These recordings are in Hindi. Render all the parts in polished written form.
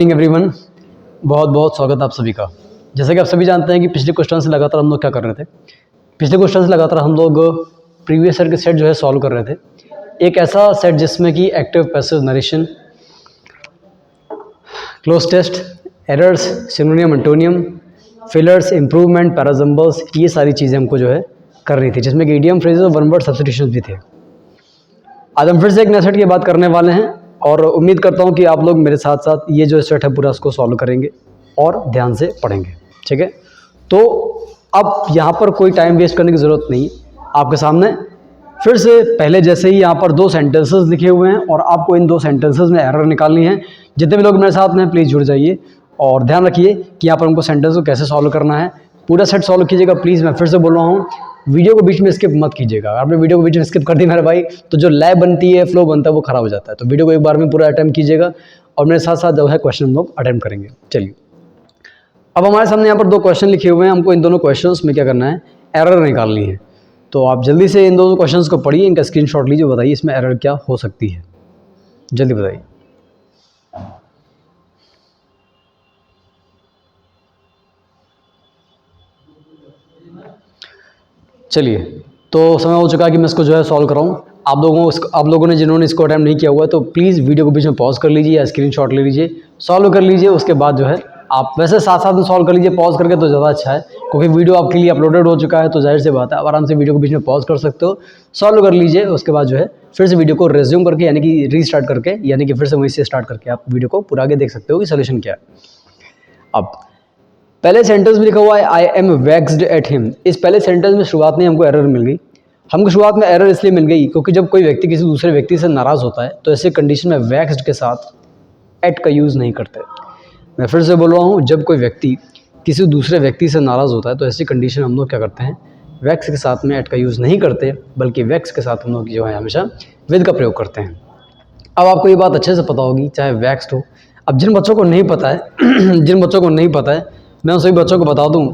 एवरीवन, बहुत बहुत स्वागत आप सभी का। जैसा कि आप सभी जानते हैं कि पिछले क्वेश्चन से लगातार हम लोग क्या कर रहे थे। पिछले क्वेश्चन से लगातार हम लोग प्रीवियस ईयर के सेट जो है सॉल्व कर रहे थे। एक ऐसा सेट जिसमें कि active passive narration, cloze test, errors, synonym antonym, fillers, improvement, parajumbles, ये सारी चीज़ें हमको जो है करनी थी, जिसमें कि इडियम फ्रेजेस और वन वर्ड सब्स्टिट्यूशन भी थे। आज हम फिर से एक नए सेट की बात करने वाले हैं और उम्मीद करता हूं कि आप लोग मेरे साथ साथ ये जो सेट है पूरा उसको सॉल्व करेंगे और ध्यान से पढ़ेंगे। ठीक है, तो अब यहाँ पर कोई टाइम वेस्ट करने की ज़रूरत नहीं। आपके सामने फिर से पहले जैसे ही यहाँ पर दो सेंटेंसेस लिखे हुए हैं और आपको इन दो सेंटेंसेस में एरर निकालनी है। जितने भी लोग मेरे साथ में प्लीज़ जुड़ जाइए और ध्यान रखिए कि यहाँ पर हमको सेंटेंस को कैसे सॉल्व करना है। पूरा सेट सॉल्व कीजिएगा प्लीज़। मैं फिर से बोल रहा हूँ, वीडियो को बीच में स्किप मत कीजिएगा। आपने वीडियो को बीच में स्किप कर दी मेरे भाई, तो जो लय बनती है, फ्लो बनता है, वो खराब हो जाता है। तो वीडियो को एक बार में पूरा अटेम्प्ट कीजिएगा और मेरे साथ साथ जो है क्वेश्चन हम लोग अटेम्प्ट करेंगे। चलिए, अब हमारे सामने यहाँ पर दो क्वेश्चन लिखे हुए हैं। हमको इन दोनों क्वेश्चंस में क्या करना है, एरर निकालनी है। तो आप जल्दी से इन दोनों क्वेश्चंस को पढ़िए, इनका स्क्रीनशॉट लीजिए, बताइए इसमें एरर क्या हो सकती है, जल्दी बताइए। चलिए, तो समय हो चुका है कि मैं इसको जो है सॉल्व कराऊँ। आप लोगों ने जिन्होंने इसको अटैम्प्ट नहीं किया हुआ है तो प्लीज़ वीडियो को बीच में पॉज कर लीजिए या स्क्रीनशॉट ले लीजिए, सॉल्व कर लीजिए। उसके बाद जो है आप वैसे साथ साथ में सॉल्व कर लीजिए, पॉज करके तो ज़्यादा अच्छा है, क्योंकि वीडियो आपके लिए अपलोडेड हो चुका है। तो जाहिर सी बात है, आप आराम से वीडियो को बीच में पॉज कर सकते हो, सॉल्व कर लीजिए। उसके बाद जो है फिर से वीडियो को रेज्यूम करके, यानी कि रीस्टार्ट करके, यानी कि फिर से वहीं से स्टार्ट करके आप वीडियो को पूरा आगे देख सकते हो कि सोल्यूशन क्या है। अब पहले सेंटेंस में लिखा हुआ है I am vaxxed at him. इस पहले सेंटेंस में शुरुआत में हमको एरर मिल गई। हमको शुरुआत में एरर इसलिए मिल गई क्योंकि जब कोई व्यक्ति किसी दूसरे व्यक्ति से नाराज़ होता है तो ऐसे कंडीशन में वैक्स्ड के साथ एट का यूज़ नहीं करते। मैं फिर से बोल रहा हूँ, जब कोई व्यक्ति किसी दूसरे व्यक्ति से नाराज़ होता है तो ऐसी कंडीशन हम लोग क्या करते हैं, वैक्स के साथ में एट का यूज़ नहीं करते, बल्कि वैक्स के साथ हम लोग जो है हमेशा विद का प्रयोग करते हैं। अब आपको ये बात अच्छे से पता होगी, चाहे वैक्स्ड हो। अब जिन बच्चों को नहीं पता है जिन बच्चों को नहीं पता है, मैं उन सभी बच्चों को बता दूं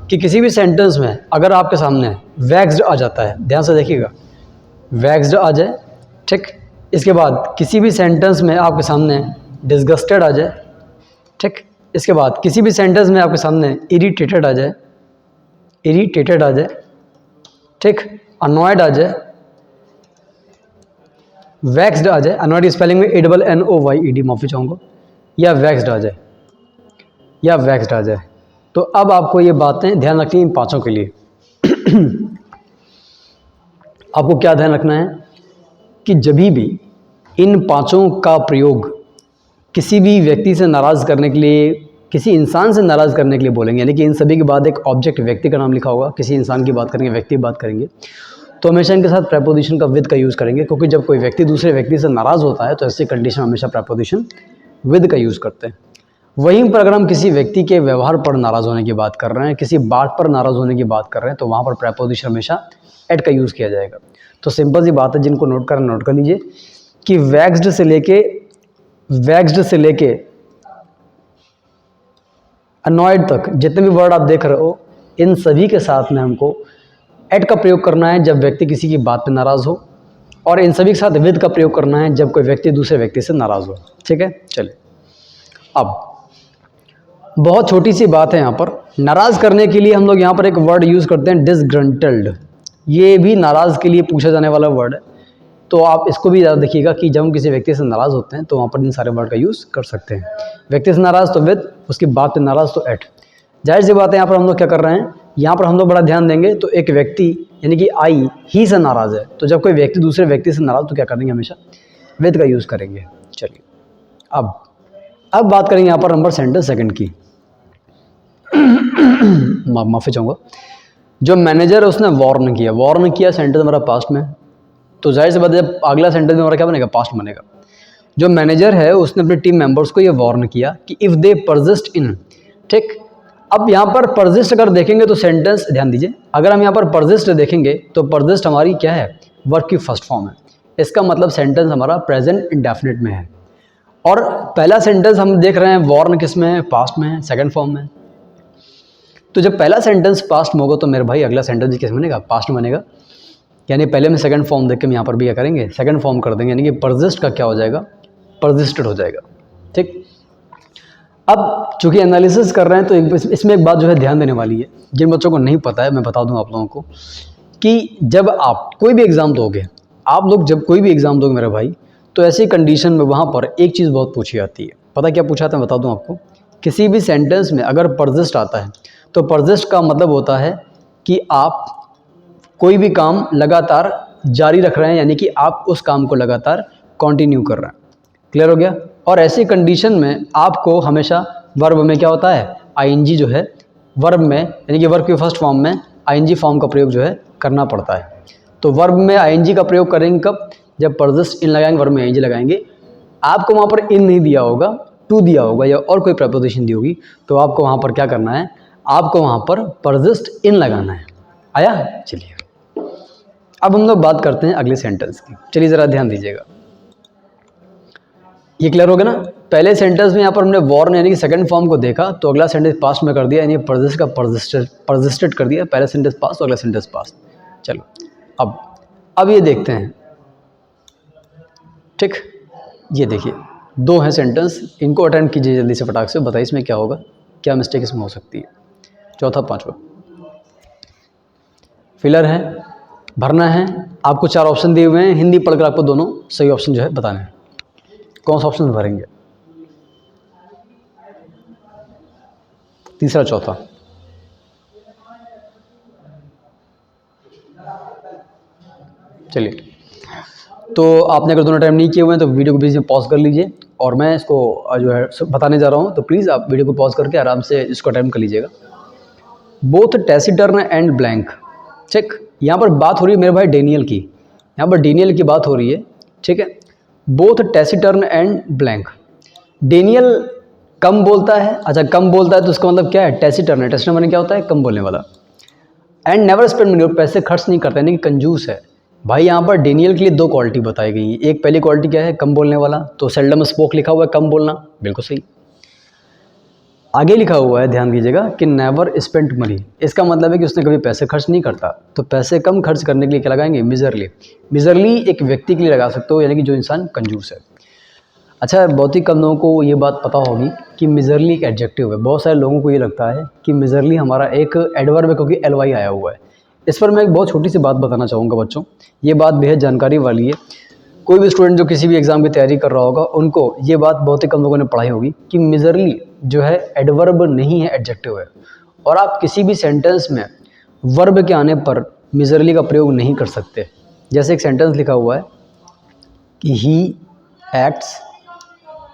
कि किसी भी सेंटेंस में अगर आपके सामने वैक्स्ड आ जाता है, ध्यान से देखिएगा, वैक्स्ड आ जाए, ठीक, इसके बाद किसी भी सेंटेंस में आपके सामने डिस्गस्टेड आ जाए, ठीक, इसके बाद किसी भी सेंटेंस में आपके सामने इरिटेटेड आ जाए, ठीक, अनॉयड आ जाए, वैक्स्ड आ जाए, अनॉयड की स्पेलिंग में ANNOYED, माफ़ी चाहूँगा, या वैक्स्ड आ जाए, तो अब आपको ये बातें ध्यान रखनी इन पांचों के लिए। आपको क्या ध्यान रखना है कि जब भी इन पांचों का प्रयोग किसी भी व्यक्ति से नाराज़ करने के लिए, किसी इंसान से नाराज़ करने के लिए बोलेंगे, यानी कि इन सभी के बाद एक ऑब्जेक्ट व्यक्ति का नाम लिखा होगा, किसी इंसान की बात करेंगे, व्यक्ति की बात करेंगे, तो हमेशा इनके साथ प्रेपोजिशन का विद का यूज़ करेंगे, क्योंकि जब कोई व्यक्ति दूसरे व्यक्ति से नाराज़ होता है तो ऐसी कंडीशन हमेशा प्रेपोजिशन विद का यूज़ करते हैं। वहीं पर अगर हम किसी व्यक्ति के व्यवहार पर नाराज़ होने की बात कर रहे हैं, किसी बात पर नाराज़ होने की बात कर रहे हैं, तो वहाँ पर प्रेपोजिशन हमेशा एट का यूज़ किया जाएगा। तो सिंपल सी बात है, जिनको नोट करना नोट कर लीजिए कि वैक्स्ड से लेके अनॉयड तक जितने भी वर्ड आप देख रहे हो, इन सभी के साथ में हमको एट का प्रयोग करना है जब व्यक्ति किसी की बात पे नाराज़ हो, और इन सभी के साथ विद का प्रयोग करना है जब कोई व्यक्ति दूसरे व्यक्ति से नाराज़ हो। ठीक है, चलिए, अब बहुत छोटी सी बात है यहाँ पर। नाराज़ करने के लिए हम लोग यहाँ पर एक वर्ड यूज़ करते हैं, डिसग्रंटल्ड। ये भी नाराज़ के लिए पूछा जाने वाला वर्ड है, तो आप इसको भी याद देखिएगा कि जब हम किसी व्यक्ति से नाराज़ होते हैं तो वहाँ पर इन सारे वर्ड का यूज़ कर सकते हैं। व्यक्ति से नाराज़ तो विद, उसकी बात पे नाराज़ तो एट। जाहिर सी बात है, यहाँ पर हम लोग क्या कर रहे हैं, यहाँ पर हम लोग बड़ा ध्यान देंगे। तो एक व्यक्ति यानी कि आई ही से नाराज़ है, तो जब कोई व्यक्ति दूसरे व्यक्ति से नाराज़ तो क्या करेंगे, हमेशा विद का यूज़ करेंगे। चलिए, अब बात करेंगे यहाँ पर नंबर सेंटेंस सेकंड की। माफ़ी चाहूँगा, जो मैनेजर है उसने वार्न किया, सेंटेंस हमारा पास्ट में, तो जाहिर सी बात है जब अगला सेंटेंस में हमारा क्या बनेगा, पास्ट बनेगा। जो मैनेजर है उसने अपने टीम मेंबर्स को ये वार्न किया कि इफ़ दे परसिस्ट इन, ठीक। अब यहाँ पर परसिस्ट अगर देखेंगे तो सेंटेंस, ध्यान दीजिए, अगर हम यहाँ पर परसिस्ट देखेंगे तो परसिस्ट हमारी क्या है, वर्ब की फर्स्ट फॉर्म है। इसका मतलब सेंटेंस हमारा प्रेजेंट इंडेफिनिट में है। और पहला सेंटेंस हम देख रहे हैं वार्न किस में है, पास्ट में है, सेकंड फॉर्म में। तो जब पहला सेंटेंस पास्ट में होगा तो मेरे भाई अगला सेंटेंस किस में बनेगा, पास्ट में बनेगा। यानी पहले में सेकंड फॉर्म देख के हम यहाँ पर भी क्या करेंगे, सेकंड फॉर्म कर देंगे, यानी कि परसिस्ट का क्या हो जाएगा, परसिस्टेड हो जाएगा। ठीक, अब चूंकि एनालिसिस कर रहे हैं तो इसमें एक बात जो है ध्यान देने वाली है, जिन बच्चों को नहीं पता है मैं बता दूं आप लोगों को, कि जब आप कोई भी एग्ज़ाम दोगे, आप लोग जब कोई भी एग्ज़ाम दोगे मेरे भाई, तो ऐसी कंडीशन में वहाँ पर एक चीज़ बहुत पूछी जाती है। पता क्या पूछा था, मैं बता दूं आपको। किसी भी सेंटेंस में अगर परसिस्ट आता है तो परसिस्ट का मतलब होता है कि आप कोई भी काम लगातार जारी रख रहे हैं, यानी कि आप उस काम को लगातार कंटिन्यू कर रहे हैं। क्लियर हो गया। और ऐसी कंडीशन में आपको हमेशा वर्ब में क्या होता है, आईएनजी जो है वर्ब में, यानी कि वर्ब के फर्स्ट फॉर्म में आईएनजी फॉर्म का प्रयोग जो है करना पड़ता है। तो वर्ब में आईएनजी का प्रयोग करेंगे कब, जब परसिस्ट इन लगाएंगे, वर्ब में आईएनजी लगाएंगे। आपको वहाँ पर इन नहीं दिया होगा, टू दिया होगा या और कोई प्रपोजिशन दी होगी, तो आपको वहाँ पर क्या करना है, आपको वहाँ पर परसिस्ट इन लगाना है। आया। चलिए अब हम लोग बात करते हैं अगले सेंटेंस की। चलिए ज़रा ध्यान दीजिएगा, ये क्लियर हो गया ना। पहले सेंटेंस में यहाँ पर हमने वॉर्न यानी कि सेकंड फॉर्म को देखा, तो अगला सेंटेंस पास्ट में कर दिया, यानी परसिस्ट का परसिस्टेड कर दिया। पहला सेंटेंस पास्ट, अगला सेंटेंस पास्ट। चलो अब ये देखते हैं। ठीक, ये देखिए दो हैं सेंटेंस, इनको अटेम्प्ट कीजिए जल्दी से फटाक से, बताइए इसमें क्या होगा, क्या मिस्टेक इसमें हो सकती है। चौथा पांचवा फिलर है, भरना है। आपको 4 ऑप्शन दिए हुए हैं, हिंदी पढ़कर आपको दोनों सही ऑप्शन जो है बताने हैं। कौन सा ऑप्शन भरेंगे, तीसरा चौथा। चलिए, तो आपने अगर दोनों टाइम नहीं किए हुए हैं तो वीडियो को बीच में पॉज कर लीजिए, और मैं इसको जो है बताने जा रहा हूँ, तो प्लीज़ आप वीडियो को पॉज करके आराम से इसको अटेम्प्ट कर लीजिएगा। Both taciturn and blank. ठीक, यहाँ पर बात हो रही है मेरे भाई डेनियल की, यहाँ पर डेनियल की बात हो रही है। ठीक है, both taciturn and blank. Daniel कम बोलता है, अच्छा कम बोलता है तो उसका मतलब क्या है, टैसिटर्न है। टैसिटर्न माने क्या होता है, कम बोलने वाला। एंड नेवर स्पेंड मनी, पैसे खर्च नहीं करता, यानी कि कंजूस है। भाई यहाँ पर डेनियल के लिए 2 क्वालिटी बताई गई है। एक पहली क्वालिटी क्या है, कम बोलने वाला, तो सेल्डम स्पोक लिखा हुआ है, कम बोलना, बिल्कुल सही। आगे लिखा हुआ है, ध्यान दीजिएगा, कि नेवर स्पेंट मनी, इसका मतलब है कि उसने कभी पैसे खर्च नहीं करता। तो पैसे कम खर्च करने के लिए क्या लगाएंगे, मिजरली। मिजरली एक व्यक्ति के लिए लगा सकते हो, यानी कि जो इंसान कंजूस है। अच्छा, बहुत ही कम लोगों को ये बात पता होगी कि मिजरली एक एडजेक्टिव है। बहुत सारे लोगों को ये लगता है कि मिजरली हमारा एक एडवर्ब है, क्योंकि एलवाई आया हुआ है। इस पर मैं एक बहुत छोटी सी बात बताना चाहूँगा बच्चों, ये बात बेहद जानकारी वाली है। कोई भी स्टूडेंट जो किसी भी एग्ज़ाम की तैयारी कर रहा होगा, उनको ये बात बहुत ही कम लोगों ने पढ़ाई होगी कि मिजरली जो है एडवर्ब नहीं है, एडजेक्टिव है। और आप किसी भी सेंटेंस में वर्ब के आने पर मिजरली का प्रयोग नहीं कर सकते। जैसे एक सेंटेंस लिखा हुआ है कि ही एक्ट्स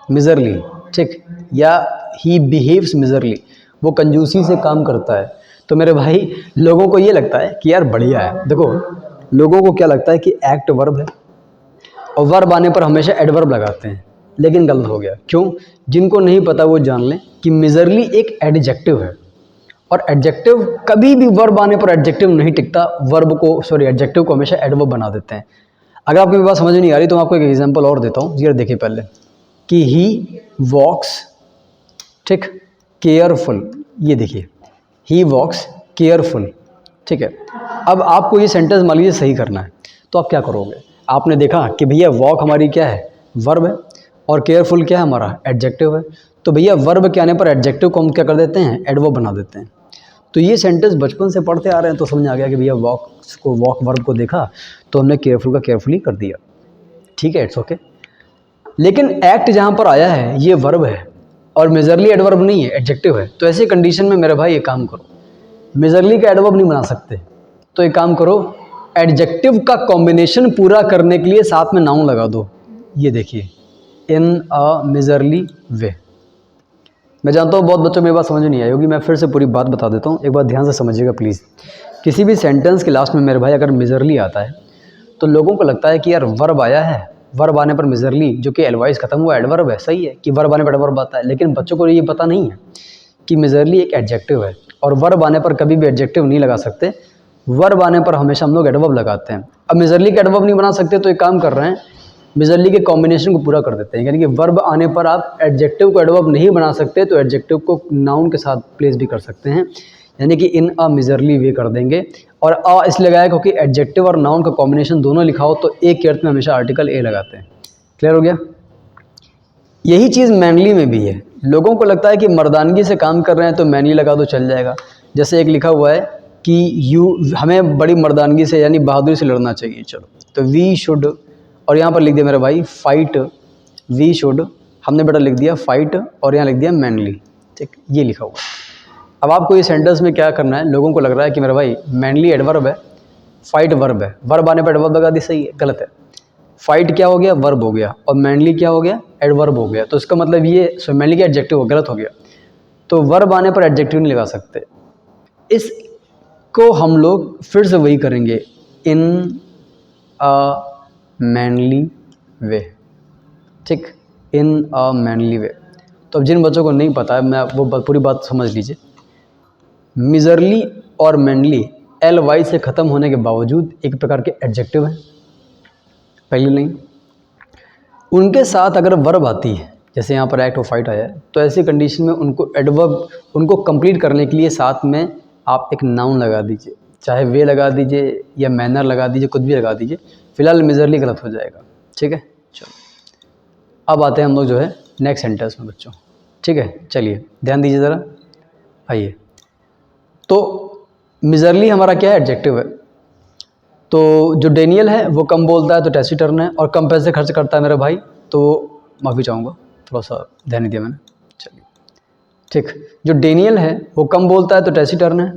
मिजरली, ठीक, या ही बिहेव्स मिजरली, वो कंजूसी से काम करता है। तो मेरे भाई लोगों को ये लगता है कि यार बढ़िया है। देखो, लोगों को क्या लगता है कि एक्ट वर्ब है और वर्ब आने पर हमेशा एडवर्ब लगाते हैं, लेकिन गलत हो गया। क्यों? जिनको नहीं पता वो जान लें कि मिजरली एक एडजेक्टिव है, और एडजेक्टिव कभी भी वर्ब आने पर एडजेक्टिव नहीं टिकता, एडजेक्टिव को हमेशा एडवर्ब बना देते हैं। अगर आपको ये बात समझ नहीं आ रही तो मैं आपको एक एग्जांपल और देता हूँ। ये देखिए पहले कि ही वॉक्स, ठीक, केयरफुल, ये देखिए ही वॉक्स केयरफुल। ठीक है, अब आपको ये सेंटेंस मान लीजिए सही करना है, तो आप क्या करोगे? आपने देखा कि भैया वॉक हमारी क्या है, वर्ब है, और केयरफुल क्या है हमारा, एडजेक्टिव है। तो भैया वर्ब के आने पर एडजेक्टिव को हम क्या कर देते हैं, एडवर्ब बना देते हैं। तो ये सेंटेंस बचपन से पढ़ते आ रहे हैं तो समझ आ गया कि भैया वॉक वर्ब को देखा तो हमने केयरफुल का केयरफुली कर दिया। ठीक है, इट्स ओके। लेकिन एक्ट जहाँ पर आया है ये वर्ब है और मेजरली एडवर्ब नहीं है, एडजेक्टिव है। तो ऐसी कंडीशन में मेरे भाई एक काम करो, मेजरली का एडवर्ब नहीं बना सकते, तो एक काम करो, एडजेक्टिव का कॉम्बिनेशन पूरा करने के लिए साथ में नाउन लगा दो। ये देखिए, इन अ मेजरली वे। मैं जानता हूँ बहुत बच्चों में बात समझ नहीं आई होगी, मैं फिर से पूरी बात बता देता हूँ, एक बार ध्यान से समझिएगा प्लीज़। किसी भी सेंटेंस के लास्ट में मेरे भाई अगर मेजरली आता है तो लोगों को लगता है कि यार वर्ब आया है, वर्ब आने पर मेजरली, जो कि एलवाइज खत्म हुआ एडवर्ब है। सही है कि वर्ब आने पर एडवर्ब आता है, लेकिन बच्चों को ये पता नहीं है कि मेजरली एक एडजेक्टिव है और वर्ब आने पर कभी भी एडजेक्टिव नहीं लगा सकते। वर्ब आने पर हमेशा हम लोग एडवर्ब लगाते हैं। अब मेजरली का एडवर्ब नहीं बना सकते तो एक काम कर रहे हैं, मेजरली के कॉम्बिनेशन को पूरा कर देते हैं। यानी कि वर्ब आने पर आप एडजेक्टिव को एडवर्ब नहीं बना सकते तो एडजेक्टिव को नाउन के साथ प्लेस भी कर सकते हैं, यानी कि इन अ मेजरली वे कर देंगे। और अ इसलिए लगाया क्योंकि एडजेक्टिव और नाउन का कॉम्बिनेशन दोनों लिखा हो तो एक के अर्थ में हमेशा आर्टिकल ए लगाते हैं। क्लियर हो गया? यही चीज़ मैनली में भी है। लोगों को लगता है कि मर्दानगी से काम कर रहे हैं तो मैनली लगा तो चल जाएगा। जैसे एक लिखा हुआ है कि हमें बड़ी मर्दानगी से यानी बहादुरी से लड़ना चाहिए। चलो तो वी शुड, और यहाँ पर लिख दिया मेरा भाई फाइट, वी शुड, हमने बेटा लिख दिया फाइट और यहाँ लिख दिया मैनली। ठीक, ये लिखा हुआ। अब आपको ये सेंटेंस में क्या करना है, लोगों को लग रहा है कि मेरा भाई मैनली एडवर्ब है, फाइट वर्ब है, वर्ब आने पर एडवर्ब लगा दी, सही है, गलत है। फाइट क्या हो गया, वर्ब हो गया, और मैनली क्या हो गया, एडवर्ब हो गया। तो इसका मतलब ये मैनली का एडजेक्टिव हो, गलत हो गया। तो वर्ब आने पर एडजेक्टिव नहीं लगा सकते। इसको हम लोग फिर से वही करेंगे, इन अ मैनली वे। ठीक, इन अ मैनली वे। तो अब जिन बच्चों को नहीं पता है, मैं वो पूरी बात समझ लीजिए। मिजरली और मैनली एल वाई से ख़त्म होने के बावजूद एक प्रकार के एडजेक्टिव हैं, पहली लाइन। उनके साथ अगर वर्ब आती है, जैसे यहाँ पर एक्ट और फाइट आया है, तो ऐसी कंडीशन में उनको एडवर्ब, उनको कंप्लीट करने के लिए साथ में आप एक नाउन लगा दीजिए, चाहे वे लगा दीजिए या मैनर लगा दीजिए, कुछ भी लगा दीजिए। फिलहाल मिजरली गलत हो जाएगा। ठीक है, चलो अब आते हैं हम लोग जो है नेक्स्ट सेंटेंस में बच्चों। ठीक है, चलिए ध्यान दीजिए ज़रा, आइए। तो मिजरली हमारा क्या है, एडजेक्टिव है। तो जो डेनियल है वो कम बोलता है तो टैसीटर्न है, और कम पैसे खर्च करता है मेरा भाई, तो माफ़ी चाहूँगा, थोड़ा सा ध्यान नहीं दिया मैंने। चलिए ठीक, जो डेनियल है वो कम बोलता है तो टैसीटर्न है,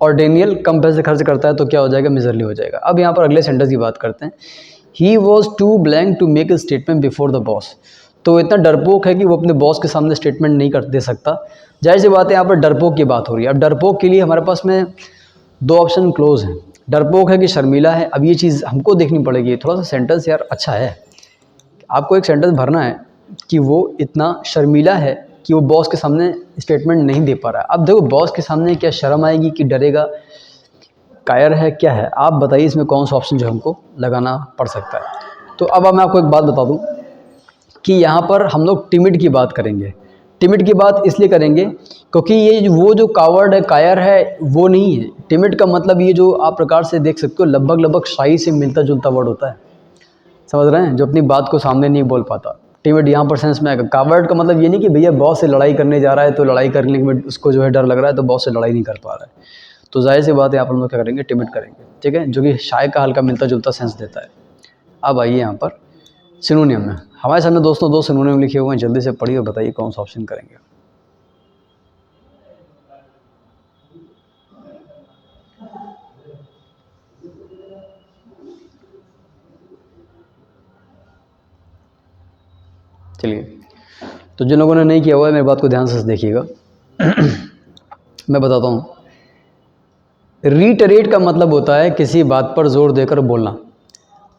और डेनियल कम पैसे खर्च करता है तो क्या हो जाएगा, मिजरली हो जाएगा। अब यहाँ पर अगले सेंटेंस की बात करते हैं। He was too blank to make a statement before the boss. तो इतना डरपोक है कि वो अपने बॉस के सामने स्टेटमेंट नहीं कर दे सकता। जाहिर सी बात है, यहाँ पर डरपोक की बात हो रही है। अब डरपोक के लिए हमारे पास में दो ऑप्शन क्लोज हैं। डरपोक है कि शर्मीला है। अब ये चीज़ हमको देखनी पड़ेगी। थोड़ा सा सेंटेंस यार अच्छा है, आपको एक सेंटेंस भरना है कि वो इतना शर्मीला है कि वो बॉस के सामने स्टेटमेंट नहीं दे पा रहा है। अब देखो, बॉस के सामने क्या शर्म आएगी कि डरेगा, कायर है, क्या है, आप बताइए इसमें कौन सा ऑप्शन जो हमको लगाना पड़ सकता है। तो अब मैं आपको एक बात बता दूं कि यहाँ पर हम लोग टिमिड की बात करेंगे। टिमिड की बात इसलिए करेंगे क्योंकि ये वो जो कावर्ड है, कायर है, वो नहीं है। टिमिड का मतलब ये जो आप प्रकार से देख सकते हो, लगभग शाही से मिलता जुलता वर्ड होता है, समझ रहे हैं, जो अपनी बात को सामने नहीं बोल पाता। टिमिड यहाँ पर सेंस में आएगा। कावर्ड का मतलब ये नहीं कि भैया बॉस से लड़ाई करने जा रहा है तो लड़ाई करने में उसको जो है डर लग रहा है तो बॉस से लड़ाई नहीं कर पा रहा है। तो जाहिर सी बात है, आप हम लोग क्या करेंगे, टिमिड करेंगे। ठीक है, जो कि शाय का हल्का मिलता जुलता सेंस देता है। अब आइए यहाँ पर सिनोनियम में। हमारे सामने दोस्तों दो सिनोनियम लिखे हुए हैं, जल्दी से पढ़िए और बताइए कौन सा ऑप्शन करेंगे। चलिए, तो जिन लोगों ने नहीं किया हुआ है मेरी बात को ध्यान से देखिएगा। मैं बताता हूँ। रीटरेट का मतलब होता है किसी बात पर जोर देकर बोलना।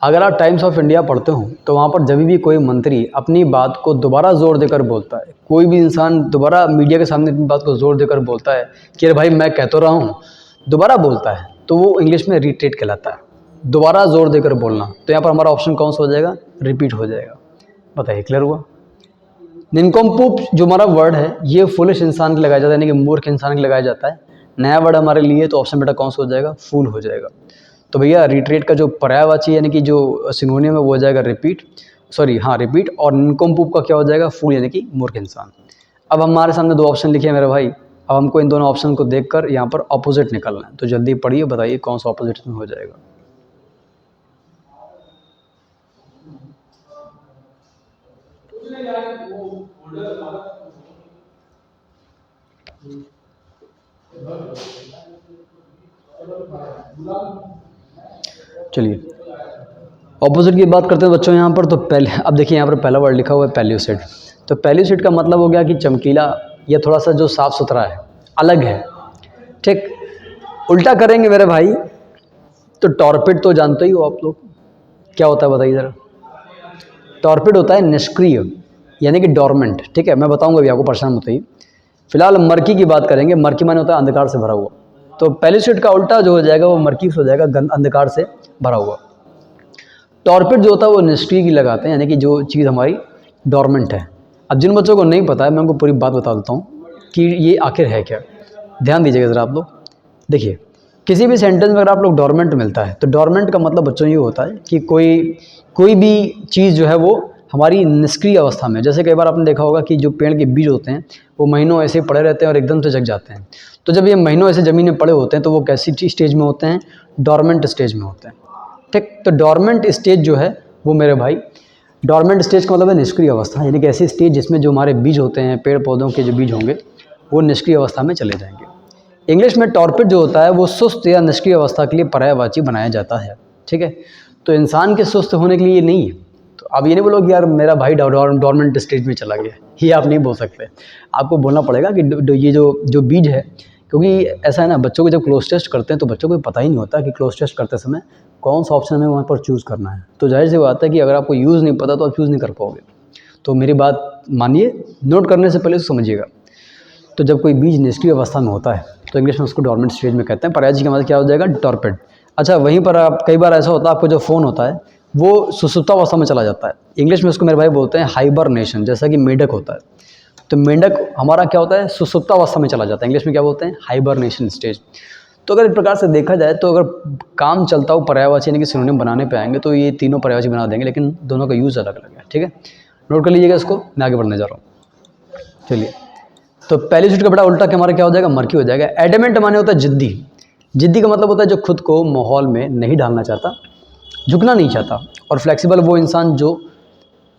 अगर आप टाइम्स ऑफ इंडिया पढ़ते हो तो वहाँ पर जब भी कोई मंत्री अपनी बात को दोबारा जोर देकर बोलता है, कोई भी इंसान दोबारा मीडिया के सामने अपनी बात को जोर देकर बोलता है कि अरे भाई मैं कह तो रहा हूँ, दोबारा बोलता है, तो वो इंग्लिश में रीटरेट कहलाता है, दोबारा जोर देकर बोलना। तो यहाँ पर हमारा ऑप्शन कौन सा हो जाएगा, रिपीट हो जाएगा। बताइए, क्लियर हुआ। निनकॉम्पूप जो हमारा वर्ड है, ये फुलिश इंसान के लगाया जाता है, यानी कि मूर्ख इंसान के लगाया जाता है। नया वर्ड हमारे लिए, तो ऑप्शन बेटा कौन सा हो जाएगा, फूल हो जाएगा। तो भैया रिट्रेट का जो पर्यायवाची यानी कि जो सिनोनियम है वो हो जाएगा रिपीट, रिपीट। और निनकॉम्पूप का क्या हो जाएगा, फूल यानी कि मूर्ख इंसान। अब हमारे सामने दो ऑप्शन लिखे हैं मेरे भाई। अब हमको इन दोनों ऑप्शन को देखकर यहाँ पर ऑपोजिट निकलना है। तो जल्दी पढ़िए, बताइए कौन सा ऑपोजिट में हो जाएगा। चलिए ऑपोजिट की बात करते हैं बच्चों यहाँ पर। तो पहले अब देखिए, यहाँ पर पहला वर्ड लिखा हुआ है पेल्यूसिड। तो पेल्यूसिड का मतलब हो गया कि चमकीला या थोड़ा सा जो साफ़ सुथरा है, अलग है। ठीक, उल्टा करेंगे मेरे भाई तो टॉर्पिड तो जानते ही हो आप लोग, क्या होता है बताइए ज़रा। टॉर्पिड होता है निष्क्रिय, यानी कि डॉर्मेंट। ठीक है, मैं बताऊँगा अभी आपको, परेशान मत होइए। फिलहाल मर्की की बात करेंगे। मर्की माने होता है अंधकार से भरा हुआ। तो पेल्यूसिड का उल्टा जो हो जाएगा वो मर्की हो जाएगा, अंधकार से भरा हुआ। टॉर्पिड जो होता है वो निष्क्रिय की लगाते हैं, यानी कि जो चीज़ हमारी डॉर्मेंट है। अब जिन बच्चों को नहीं पता है, मैं उनको पूरी बात बता देता हूँ कि ये आखिर है क्या। ध्यान दीजिएगा ज़रा आप लोग। देखिए, किसी भी सेंटेंस में अगर आप लोग डॉर्मेंट मिलता है, तो डॉर्मेंट का मतलब बच्चों ये होता है कि कोई भी चीज़ जो है वो हमारी निष्क्रिय अवस्था में। जैसे कई बार आपने देखा होगा कि जो पेड़ के बीज होते हैं वो महीनों ऐसे पड़े रहते हैं और एकदम से जग जाते हैं। तो जब ये महीनों ऐसे ज़मीन में पड़े होते हैं तो वो कैसी स्टेज में होते हैं? डॉर्मेंट स्टेज में होते हैं। ठीक, तो डॉर्मेंट स्टेज जो है वो मेरे भाई, डॉर्मेंट स्टेज का मतलब है निष्क्रिय अवस्था, यानी कि ऐसी स्टेज जिसमें जो हमारे बीज होते हैं, पेड़ पौधों के जो बीज होंगे वो निष्क्रिय अवस्था में चले जाएंगे। इंग्लिश में टॉर्पिड जो होता है वो सुस्त या निष्क्रिय अवस्था के लिए पर्यायवाची बनाया जाता है। ठीक है, तो इंसान के सुस्त होने के लिए ये नहीं है। तो आप ये नहीं बोलो कि यार मेरा भाई डॉर्मेंट स्टेज में चला गया, ये आप नहीं बोल सकते। आपको बोलना पड़ेगा कि ये जो बीज है, क्योंकि ऐसा है ना, बच्चों को जब क्लोज टेस्ट करते हैं तो बच्चों को पता ही नहीं होता कि क्लोज टेस्ट करते समय कौन सा ऑप्शन हमें वहाँ पर चूज़ करना है। तो जाहिर सी बात है कि अगर आपको यूज़ नहीं पता तो आप चूज़ नहीं कर पाओगे। तो मेरी बात मानिए, नोट करने से पहले समझिएगा। तो जब कोई बीज निष्क्रिय अवस्था में होता है तो इंग्लिश में उसको डॉर्मेंट स्टेज में कहते हैं। पर्यायवाची का मतलब क्या हो जाएगा? टॉर्पिड। अच्छा, वहीं पर आप कई बार ऐसा होता है आपको जो फ़ोन होता है वो सुसुप्तावस्था में चला जाता है। इंग्लिश में उसको मेरे भाई बोलते हैं हाइबरनेशन, जैसा कि मेंढक होता है। तो मेंढक हमारा क्या होता है? सुसुप्तावस्था में चला जाता है। इंग्लिश में क्या बोलते हैं? Hibernation stage. तो अगर इस प्रकार से देखा जाए तो अगर काम चलता हो पर्यायवाची यानी कि सिनोनिम बनाने पे आएंगे तो ये तीनों पर्यायवाची बना देंगे, लेकिन दोनों का यूज़ अलग अलग है। ठीक है, नोट कर लीजिएगा इसको, मैं आगे बढ़ने जा रहा हूँ। चलिए, तो पहली सूट का बेटा उल्टा के हमारा क्या हो जाएगा? मर्की हो जाएगा। एडमेंट माने होता है जिद्दी। जिद्दी का मतलब होता है जो खुद को माहौल में नहीं डालना चाहता, झुकना नहीं चाहता। और फ्लेक्सिबल वो इंसान जो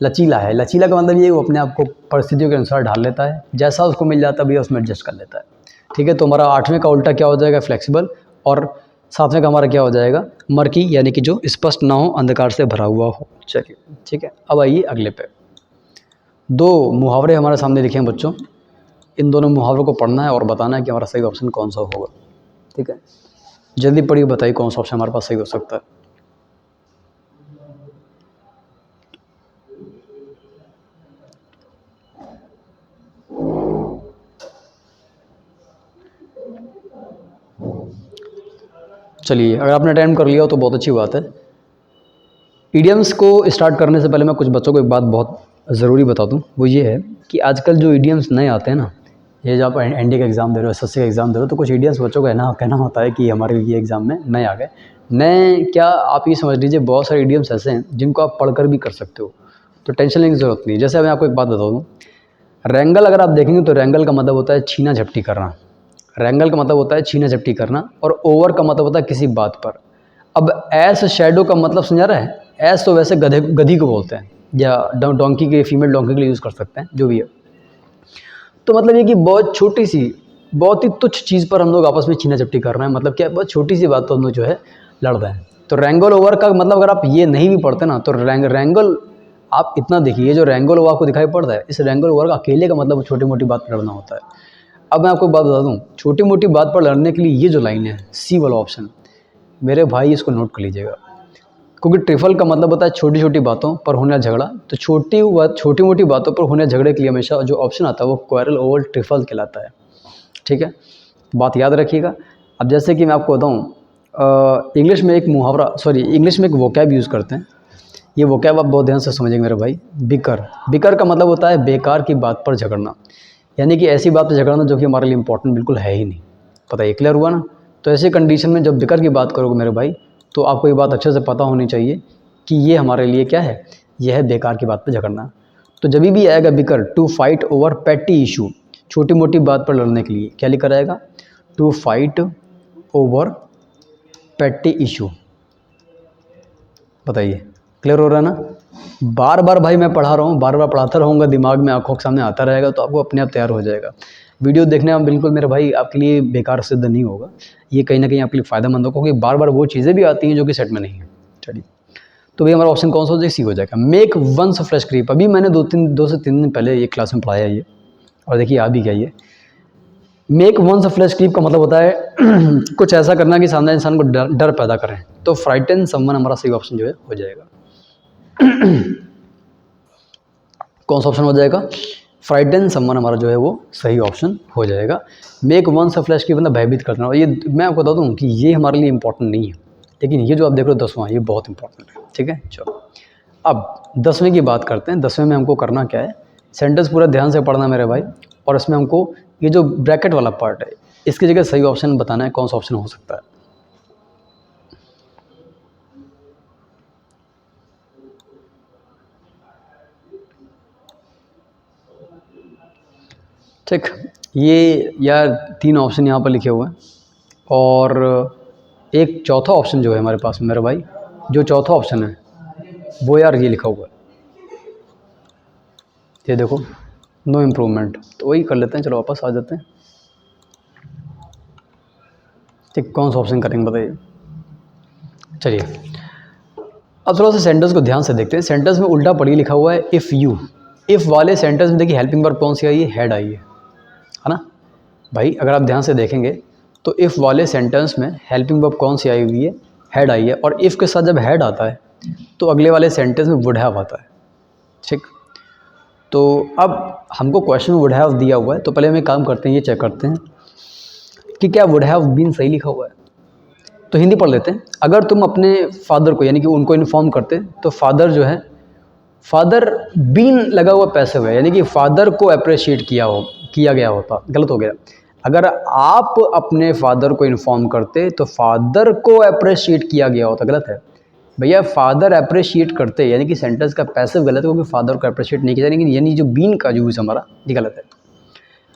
लचीला है। लचीला का मतलब ये वो अपने आप को परिस्थितियों के अनुसार ढाल लेता है, जैसा उसको मिल जाता है भैया उसमें एडजस्ट कर लेता है। ठीक है, तो हमारा 8वें का उल्टा क्या हो जाएगा? फ्लेक्सिबल। और 7वें का हमारा क्या हो जाएगा? मर्की, यानी कि जो स्पष्ट ना हो, अंधकार से भरा हुआ हो। चलिए ठीक है, अब आइए अगले पे। 2 मुहावरे हमारे सामने लिखे हैं बच्चों। इन दोनों मुहावरों को पढ़ना है और बताना है कि हमारा सही ऑप्शन कौन सा होगा। ठीक है, जल्दी पढ़िए, बताइए कौन सा ऑप्शन हमारे पास सही हो सकता है। चलिए, अगर आपने अटेम्प्ट कर लिया हो तो बहुत अच्छी बात है। ईडियम्स को स्टार्ट करने से पहले मैं कुछ बच्चों को एक बात बहुत ज़रूरी बता दूं, वो ये है कि आजकल जो ईडियम्स नए आते हैं ना, ये जब आप एनडीए का एग्ज़ाम दे रहे हो, एसएससी का एग्ज़ाम दे रहे हो, तो कुछ ईडियम्स बच्चों का कहना होता है कि हमारे ये एग्ज़ाम में नए आ गए। नए क्या, आप ये समझ लीजिए बहुत सारे ईडियम्स ऐसे हैं जिनको आप पढ़कर भी कर सकते हो, तो टेंशन लेने की ज़रूरत नहीं। जैसे मैं आपको एक बात बता दूँ, रैंगल अगर आप देखेंगे तो रैंगल का मतलब होता है छीना झपटी करना। रैंगल का मतलब होता है छीना झपटी करना, और ओवर का मतलब होता है किसी बात पर। अब एस शैडो का मतलब समझा रहा है? एस तो वैसे गधी को बोलते हैं, या डोंकी के, फीमेल डोंकी के लिए यूज़ कर सकते हैं, जो भी है। तो मतलब ये कि बहुत छोटी सी, बहुत ही तुच्छ चीज़ पर हम लोग आपस में छीना झपटी कर रहे हैं। मतलब क्या, बहुत छोटी सी बात तो हम लोग जो है लड़ रहे हैं। तो रैंगल ओवर का मतलब अगर आप ये नहीं भी पढ़ते ना तो रैंगल आप इतना देखिए, ये जो रैंगल ओवर आपको दिखाई पड़ता है, इस रैंगल ओवर का अकेले का मतलब छोटी मोटी बात पर लड़ना होता है। अब मैं आपको एक बात बता दूं, छोटी मोटी बात पर लड़ने के लिए ये जो लाइन है, सी वाला ऑप्शन, मेरे भाई इसको नोट कर लीजिएगा, क्योंकि ट्रिफल का मतलब होता है छोटी छोटी बातों पर होने झगड़ा। तो छोटी मोटी बातों पर होने झगड़े के लिए हमेशा जो ऑप्शन आता है वो क्वारल ओवर ट्रिफल कहलाता है। ठीक है, बात याद रखिएगा। अब जैसे कि मैं आपको बताऊँ, इंग्लिश में एक मुहावरा, सॉरी इंग्लिश में एक वोकैब यूज़ करते हैं। ये वोकैब आप बहुत ध्यान से समझेंगे मेरे भाई। बिकर, बिकर का मतलब होता है बेकार की बात पर झगड़ना, यानी कि ऐसी बात पर झगड़ना जो कि हमारे लिए इंपॉर्टेंट बिल्कुल है ही नहीं। पता है, क्लियर हुआ ना? तो ऐसी कंडीशन में जब बिकर की बात करोगे मेरे भाई, तो आपको ये बात अच्छे से पता होनी चाहिए कि ये हमारे लिए क्या है, यह है बेकार की बात पर झगड़ना। तो जब भी आएगा बिकर, टू फाइट ओवर पेटी इशू, छोटी मोटी बात पर लड़ने के लिए क्या लिखा रहेगा? टू फाइट ओवर पेटी इशू। बताइए, क्लियर हो रहा है ना? बार बार भाई मैं पढ़ा रहा हूँ, बार बार पढ़ाता रहूँगा, दिमाग में आंखों के सामने आता रहेगा, तो आपको अपने आप तैयार हो जाएगा। वीडियो देखने में बिल्कुल मेरे भाई आपके लिए बेकार सिद्ध नहीं होगा, ये कहीं ना कहीं आपके लिए फ़ायदेमंद होगा, क्योंकि बार बार वो चीज़ें भी आती हैं जो कि सेट में नहीं है। चलिए, तो भैया हमारा ऑप्शन कौन सा हो जाएगा? सी हो जाएगा। मेक वंस फ्लैश क्रीप, अभी मैंने 2 से 3 दिन पहले ये क्लास में पढ़ाया ये, और देखिए आ भी गया ये। मेक वंस फ्लैश क्रीप का मतलब होता है कुछ ऐसा करना कि सामने इंसान को डर पैदा करें। तो फ्राइटन समवन हमारा सही ऑप्शन जो है हो जाएगा। कौन सा ऑप्शन हो जाएगा? फ्राइटन समवन हमारा जो है वो सही ऑप्शन हो जाएगा। मेक वंस फ्लैश की मतलब भयभीत करना। और ये मैं आपको बता दूं कि ये हमारे लिए इंपॉर्टेंट नहीं है, लेकिन ये जो आप देख रहे हो 10वां, ये बहुत इंपॉर्टेंट है। ठीक है, चलो अब 10वें की बात करते हैं। 10वें में हमको करना क्या है, सेंटेंस पूरा ध्यान से पढ़ना मेरे भाई, और इसमें हमको ये जो ब्रैकेट वाला पार्ट है इसकी जगह सही ऑप्शन बताना है, कौन सा ऑप्शन हो सकता है। ठीक, ये यार 3 ऑप्शन यहाँ पर लिखे हुए हैं और एक चौथा ऑप्शन जो है हमारे पास में मेरे भाई, जो चौथा ऑप्शन है वो यार ये लिखा हुआ है, ये देखो नो इम्प्रूवमेंट। तो वही कर लेते हैं, चलो वापस आ जाते हैं। ठीक, कौन सा ऑप्शन करेंगे बताइए। चलिए अब थोड़ा सा सेंटेंस को ध्यान से देखते हैं। सेंटेंस में उल्टा पड़ी लिखा हुआ है इफ़ यू। इफ़ वाले सेंटेंस में देखिए हेल्पिंग वर्ब कौन सी आई है, हैड आई है ना भाई। अगर आप ध्यान से देखेंगे तो इफ़ वाले सेंटेंस में हेल्पिंग वर्ब कौन सी आई हुई है, हैड आई है। और इफ़ के साथ जब हैड आता है तो अगले वाले सेंटेंस में वुड हैव आता है। ठीक, तो अब हमको क्वेश्चन में वुड हैव दिया हुआ है, तो पहले हम एक काम करते हैं, ये चेक करते हैं कि क्या वुड हैव बीन सही लिखा हुआ है। तो हिंदी पढ़ लेते हैं। अगर तुम अपने फादर को यानी कि उनको इन्फॉर्म करते तो फादर जो है, फादर बीन लगा हुआ पैसिव है, यानी कि फादर को अप्रिशिएट किया गया होता, गलत हो गया। अगर आप अपने फादर को इन्फॉर्म करते तो फादर को अप्रिशिएट किया गया होता, गलत है भैया। फादर अप्रिशिएट करते यानी कि सेंटेंस का पैसिव गलत है, क्योंकि फादर को अप्रिशिएट नहीं किया, लेकिन यानी जो बीन का यूज़ हमारा ये गलत है।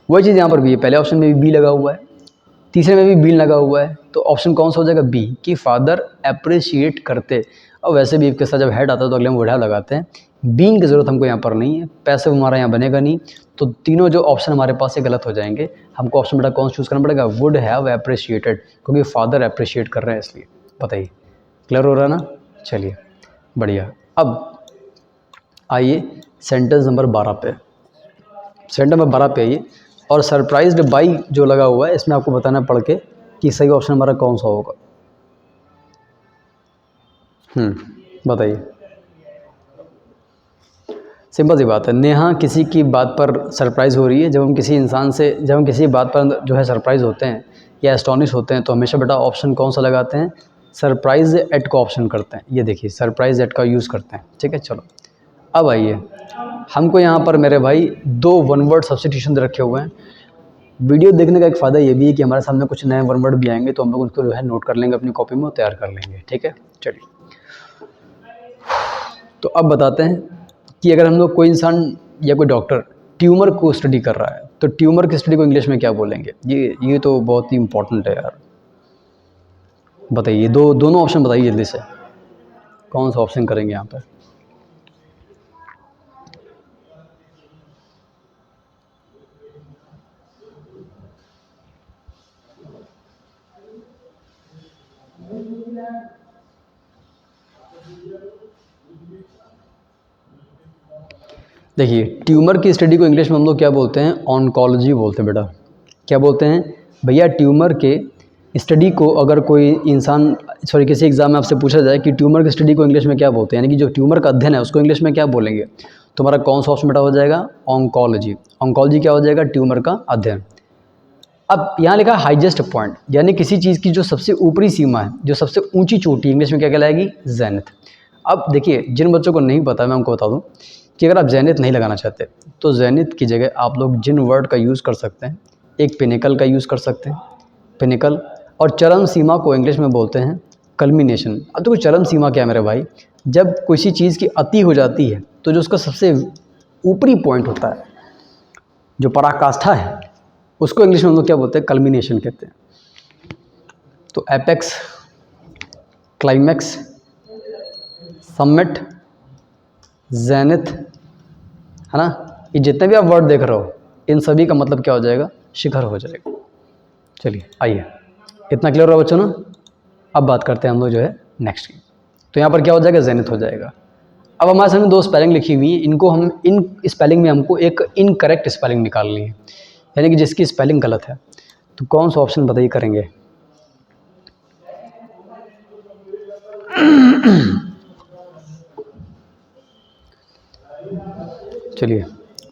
वही चीज़ यहाँ पर भी है, पहले ऑप्शन में भी बी लगा हुआ है, तीसरे में भी बीन लगा हुआ है, तो ऑप्शन कौन सा हो जाएगा, बी, कि फादर अप्रिशिएट करते। और वैसे भी इसके साथ जब हेड आता है तो अगले में वुड हैव लगाते हैं। बीइंग की ज़रूरत हमको यहाँ पर नहीं है, पैसिव हमारा यहाँ बनेगा नहीं, तो तीनों जो ऑप्शन हमारे पास से गलत हो जाएंगे। हमको ऑप्शन बेटा कौन चूज़ करना पड़ेगा, वुड हैव अप्रिशिएटेड, क्योंकि फादर अप्रिशिएट कर रहे हैं इसलिए। बताइए क्लियर हो रहा है ना। चलिए बढ़िया। अब आइए सेंटेंस नंबर 12 पे, सेंटेंस नंबर 12 पे आइए। और सरप्राइज्ड बाई जो लगा हुआ है इसमें आपको बताना पड़ के कि सही ऑप्शन हमारा कौन सा होगा। बताइए। सिंपल सी बात है, नेहा किसी की बात पर सरप्राइज़ हो रही है। जब हम किसी बात पर जो है सरप्राइज़ होते हैं या एस्टॉनिश होते हैं तो हमेशा बेटा ऑप्शन कौन सा लगाते हैं, सरप्राइज़ एट का ऑप्शन करते हैं। ये देखिए सरप्राइज़ एट का यूज़ करते हैं। ठीक है, चलो अब आइए, हमको यहाँ पर मेरे भाई 2 वन वर्ड सब्स्टिट्यूशन रखे हुए हैं। वीडियो देखने का एक फ़ायदा ये भी है कि हमारे सामने कुछ नए वन वर्ड भी आएंगे तो हम लोग उसको जो है नोट कर लेंगे अपनी कॉपी में और तैयार कर लेंगे। ठीक है, चलिए तो अब बताते हैं कि अगर हम लोग कोई इंसान या कोई डॉक्टर ट्यूमर को स्टडी कर रहा है तो ट्यूमर की स्टडी को इंग्लिश में क्या बोलेंगे। ये तो बहुत ही इंपॉर्टेंट है यार। बताइए, दोनों ऑप्शन बताइए जल्दी से, कौन सा ऑप्शन करेंगे यहाँ पर। देखिए ट्यूमर की स्टडी को इंग्लिश में हम लोग क्या बोलते हैं, ऑन्कोलॉजी बोलते हैं बेटा। क्या बोलते हैं भैया, ट्यूमर के स्टडी को अगर कोई इंसान किसी एग्जाम में आपसे पूछा जाए कि ट्यूमर की स्टडी को इंग्लिश में क्या बोलते हैं, यानी कि जो ट्यूमर का अध्ययन है उसको इंग्लिश में क्या बोलेंगे, तो हमारा कौन सा ऑप्शन बेटा हो जाएगा, ऑन्कोलॉजी। ऑन्कोलॉजी क्या हो जाएगा, ट्यूमर का अध्ययन। अब यहाँ लिखा है हाईएस्ट पॉइंट, यानी किसी चीज़ की जो सबसे ऊपरी सीमा है, जो सबसे ऊंची चोटी, इंग्लिश में क्या कहलाएगी, जेनिथ। अब देखिए जिन बच्चों को नहीं पता मैं उनको बता दूं कि अगर आप जेनिथ नहीं लगाना चाहते तो जेनिथ की जगह आप लोग जिन वर्ड का यूज़ कर सकते हैं, एक पिनिकल का यूज़ कर सकते हैं, पिनिकल। और चरम सीमा को इंग्लिश में बोलते हैं कल्मिनेशन। अब तो चरम सीमा क्या है मेरे भाई, जब किसी चीज़ की अति हो जाती है तो जो उसका सबसे ऊपरी पॉइंट होता है, जो पराकाष्ठा है, उसको इंग्लिश में हम लोग क्या बोलते हैं, कल्मिनेशन कहते हैं। तो एपेक्स, क्लाइमैक्स, समिट, जेनिथ, है ना, ये जितने भी आप वर्ड देख रहे हो इन सभी का मतलब क्या हो जाएगा, शिखर हो जाएगा। चलिए आइए, इतना क्लियर हुआ बच्चों ना। अब बात करते हैं हम लोग जो है नेक्स्ट की। तो यहाँ पर क्या हो जाएगा, जेनिथ हो जाएगा। अब हमारे सामने 2 स्पेलिंग लिखी हुई है, इनको हम इन स्पेलिंग में हमको एक इनकरेक्ट स्पेलिंग निकालनी है, यानी कि जिसकी स्पेलिंग गलत है। तो कौन सा ऑप्शन बताइए करेंगे। चलिए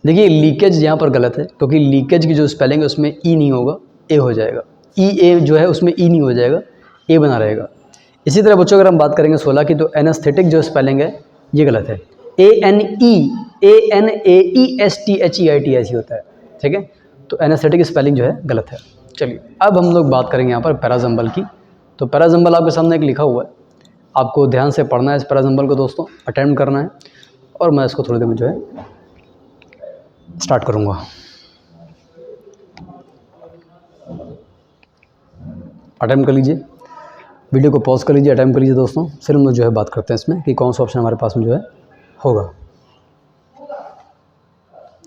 देखिए, लीकेज यहाँ पर गलत है, क्योंकि लीकेज की जो स्पेलिंग है उसमें ई नहीं होगा, ए हो जाएगा। ई ए जो है उसमें ई नहीं हो जाएगा, ए बना रहेगा। इसी तरह बच्चों अगर हम बात करेंगे 16 की, तो एनेस्थेटिक जो स्पेलिंग है ये गलत है, ANESTHEIT ऐसी होता है। ठीक है, तो एनेस्थेटिक स्पेलिंग जो है गलत है। चलिए अब हम लोग बात करेंगे यहाँ पर पैराजम्बल की। तो पैराजम्बल आपके सामने एक लिखा हुआ है, आपको ध्यान से पढ़ना है इस पैराजम्बल को दोस्तों, अटेम्प्ट करना है, और मैं इसको थोड़ी देर में जो है स्टार्ट करूँगा। अटेम्प्ट कर लीजिए, वीडियो को पॉज कर लीजिए, अटेम्प्ट कर लीजिए दोस्तों। फिर हम लोग जो है बात करते हैं इसमें कि कौन सा ऑप्शन हमारे पास में जो है होगा।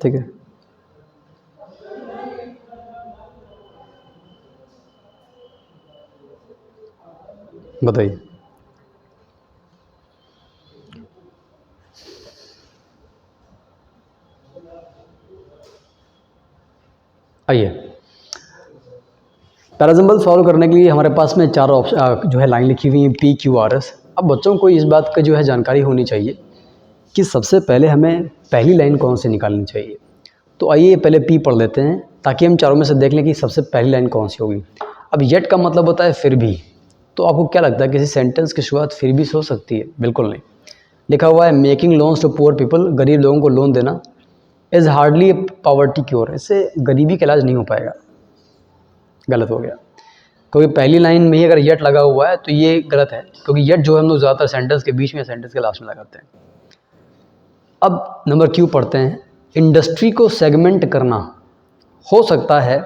ठीक है, बताइए। आइए, पैरासिंबल सॉल्व करने के लिए हमारे पास में 4 ऑप्शन जो है लाइन लिखी हुई है PQRS। अब बच्चों को इस बात का जो है जानकारी होनी चाहिए कि सबसे पहले हमें पहली लाइन कौन सी निकालनी चाहिए। तो आइए पहले P पढ़ लेते हैं ताकि हम चारों में से देख लें कि सबसे पहली लाइन कौन सी होगी। अब येट का मतलब होता है फिर भी। तो आपको क्या लगता है किसी सेंटेंस की शुरुआत फिर भी से हो सकती है? बिल्कुल नहीं। लिखा हुआ है making loans to poor people, गरीब लोगों को लोन देना, इज़ हार्डली पॉवर्टी क्योर, इससे गरीबी का इलाज नहीं हो पाएगा। गलत हो गया, क्योंकि पहली लाइन में ही अगर येट लगा हुआ है तो ये गलत है, क्योंकि येट जो है हम लोग ज़्यादातर सेंटेंस के बीच में, सेंटेंस के लास्ट में लगाते हैं। अब नंबर Q पढ़ते हैं। इंडस्ट्री को सेगमेंट करना हो सकता है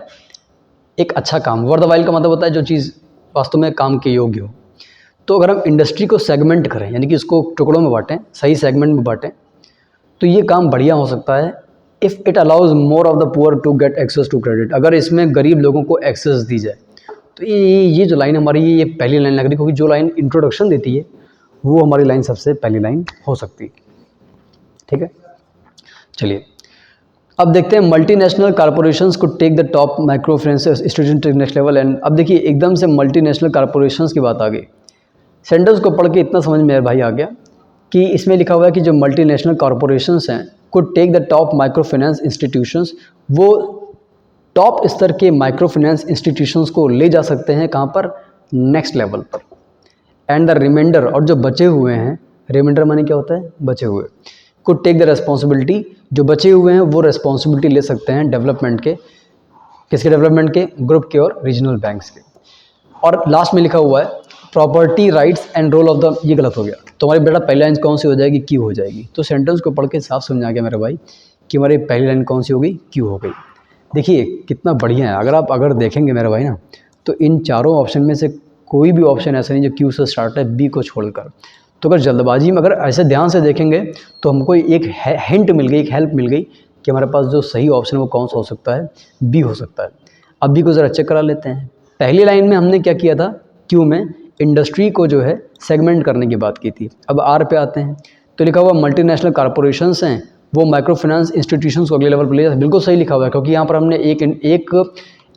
एक अच्छा काम। वर्दवाइल का मतलब होता है जो चीज़ वास्तव में काम के योग्य हो। तो अगर हम इंडस्ट्री को सेगमेंट करें, यानी कि इसको टुकड़ों में बांटें, सही सेगमेंट में बांटें, तो ये काम बढ़िया हो सकता है। If it allows more of the poor to get access to credit, अगर इसमें गरीब लोगों को एक्सेस दी जाए। तो ये जो लाइन हमारी ये पहली लाइन लग रही, क्योंकि जो लाइन इंट्रोडक्शन देती है वो हमारी लाइन सबसे पहली लाइन हो सकती है। ठीक है, चलिए अब देखते हैं मल्टीनेशनल कॉर्पोरेशंस को take the top micro finance institution to next level. And अब देखिए एकदम से मल्टीनेशनल कॉर्पोरेशंस की बात आ गई। सेंटेंस को पढ़ के इतना समझ में भाई आ गया कि इसमें लिखा हुआ है कि जो मल्टीनेशनल कॉर्पोरेशंस हैं को take the top micro finance institutions, वो टॉप स्तर के माइक्रो फाइनेंस इंस्टीट्यूशंस को ले जा सकते हैं कहाँ पर? नेक्स्ट लेवल पर। एंड द रिमाइंडर, और जो बचे हुए हैं, रिमाइंडर माने क्या होता है? बचे हुए। कुड टेक द रेस्पॉन्सिबिलिटी, जो बचे हुए हैं वो रेस्पॉन्सिबिलिटी ले सकते हैं डेवलपमेंट के। किसके डेवलपमेंट के? ग्रुप के और रीजनल बैंक्स के। और लास्ट में लिखा हुआ है property rights and role of the, ये गलत हो गया। तो हमारी बेटा पहली लाइन कौन सी हो जाएगी? Q हो जाएगी। तो सेंटेंस को पढ़ के साफ समझ आ गया मेरे भाई कि हमारी पहली लाइन कौन सी होगी? Q हो गई। देखिए कितना बढ़िया है। अगर देखेंगे मेरे भाई ना, तो इन चारों ऑप्शन में से कोई भी ऑप्शन ऐसा नहीं जो Q से स्टार्ट है, B को छोड़कर। तो अगर जल्दबाजी में अगर ऐसे ध्यान से देखेंगे तो हमको एक हिंट मिल गई, एक हेल्प मिल गई कि हमारे पास जो सही ऑप्शन है वो कौन सा हो सकता है? B हो सकता है। अब B को ज़रा चेक करा लेते हैं। पहली लाइन में हमने क्या किया था? Q में इंडस्ट्री को जो है सेगमेंट करने की बात की थी। अब R पे आते हैं तो लिखा हुआ मल्टीनेशनल कॉर्पोरेशंस हैं वो माइक्रो फाइनेंस इंस्टीट्यूशंस को अगले लेवल पर ले जाते हैं। बिल्कुल सही लिखा हुआ है, क्योंकि यहाँ पर हमने